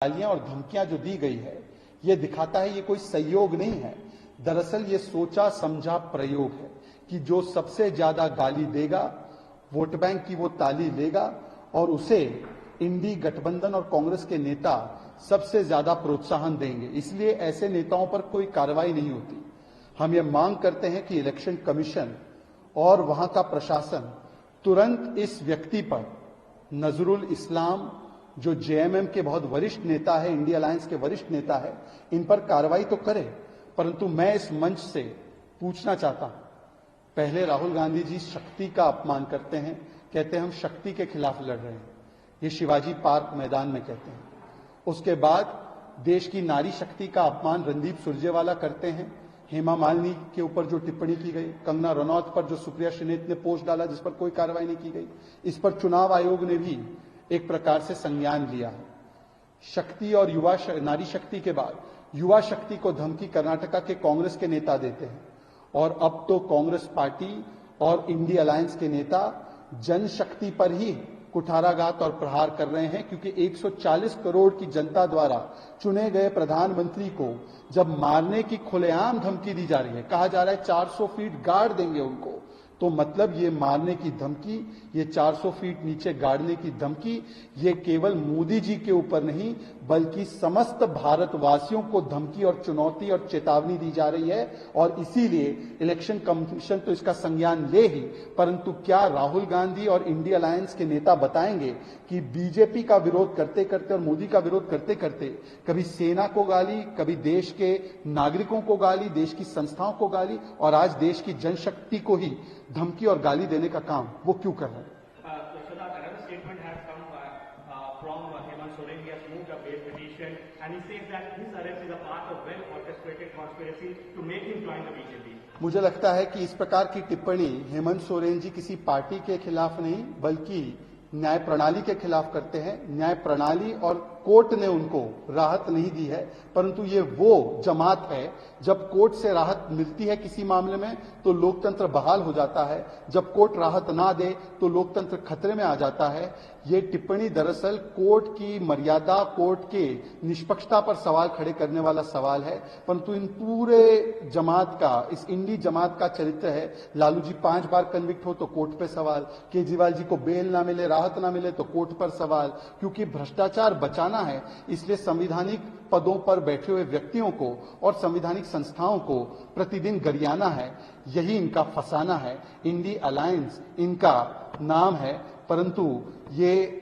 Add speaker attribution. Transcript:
Speaker 1: गालियां और धमकियां जो दी गई है, ये दिखाता है ये कोई सहयोग नहीं है। दरअसल ये सोचा समझा प्रयोग है कि जो सबसे ज्यादा गाली देगा, वोट बैंक की वो ताली लेगा और उसे इंडी गठबंधन और कांग्रेस के नेता सबसे ज्यादा प्रोत्साहन देंगे। इसलिए ऐसे नेताओं पर कोई कार्रवाई नहीं होती। हम ये मांग करते हैं कि इलेक्शन कमीशन और वहां का प्रशासन तुरंत इस व्यक्ति पर, नजरुल इस्लाम जो जेएमएम के बहुत वरिष्ठ नेता है, इंडिया अलायंस के वरिष्ठ नेता है, इन पर कार्रवाई तो करे। परंतु मैं इस मंच से पूछना चाहता हूं, पहले राहुल गांधी जी शक्ति का अपमान करते हैं, कहते हैं हम शक्ति के खिलाफ लड़ रहे हैं, ये शिवाजी पार्क मैदान में कहते हैं। उसके बाद देश की नारी शक्ति का अपमान रणदीप सुरजेवाला करते हैं। हेमा मालिनी के ऊपर जो टिप्पणी की गई, कंगना रनौत पर जो सुप्रिया श्रीनेत ने पोस्ट डाला जिस पर कोई कार्रवाई नहीं की गई, इस पर चुनाव आयोग ने भी एक प्रकार से संज्ञान लिया है। शक्ति और नारी शक्ति के बाद युवा शक्ति को धमकी कर्नाटका के कांग्रेस के नेता देते हैं और अब तो कांग्रेस पार्टी और इंडिया अलायंस के नेता जनशक्ति पर ही कुठाराघात और प्रहार कर रहे हैं, क्योंकि 140 करोड़ की जनता द्वारा चुने गए प्रधानमंत्री को जब मारने की खुलेआम धमकी दी जा रही है, कहा जा रहा है 400 फीट गाड़ देंगे उनको, तो मतलब ये मारने की धमकी, ये 400 फीट नीचे गाड़ने की धमकी, ये केवल मोदी जी के ऊपर नहीं बल्कि समस्त भारतवासियों को धमकी और चुनौती और चेतावनी दी जा रही है। और इसीलिए इलेक्शन कमीशन तो इसका संज्ञान ले ही, परंतु क्या राहुल गांधी और इंडिया अलायंस के नेता बताएंगे कि बीजेपी का विरोध करते करते और मोदी का विरोध करते करते कभी सेना को गाली, कभी देश के नागरिकों को गाली, देश की संस्थाओं को गाली, और आज देश की जनशक्ति को ही धमकी और गाली देने का काम वो क्यों कर रहे हैं?
Speaker 2: From Hemant Soren, he has moved a bail petition and he says that his arrest is a part of well-orchestrated conspiracy to make him join the BJP.
Speaker 1: मुझे लगता है कि इस प्रकार की टिप्पणी हेमंत सोरेन जी किसी पार्टी के खिलाफ नहीं बल्कि न्याय प्रणाली के खिलाफ करते हैं। न्याय प्रणाली और कोर्ट ने उनको राहत नहीं दी है, परंतु ये वो जमात है जब कोर्ट से राहत मिलती है किसी मामले में तो लोकतंत्र बहाल हो जाता है, जब कोर्ट राहत ना दे तो लोकतंत्र खतरे में आ जाता है। ये टिप्पणी दरअसल कोर्ट की मर्यादा, कोर्ट के निष्पक्षता पर सवाल खड़े करने वाला सवाल है। परंतु इन पूरे जमात का, इस इंडी जमात का चरित्र है, लालू जी 5 बार कन्विक्ट हो तो कोर्ट पे सवाल, केजरीवाल जी को बेल ना मिले, राहत ना मिले तो कोर्ट पर सवाल, क्योंकि भ्रष्टाचार बचाना है। इसलिए संवैधानिक पदों पर बैठे हुए व्यक्तियों को और संवैधानिक संस्थाओं को प्रतिदिन गरियाना है, यही इनका फसाना है। इंडी अलायंस इनका नाम है, परंतु ये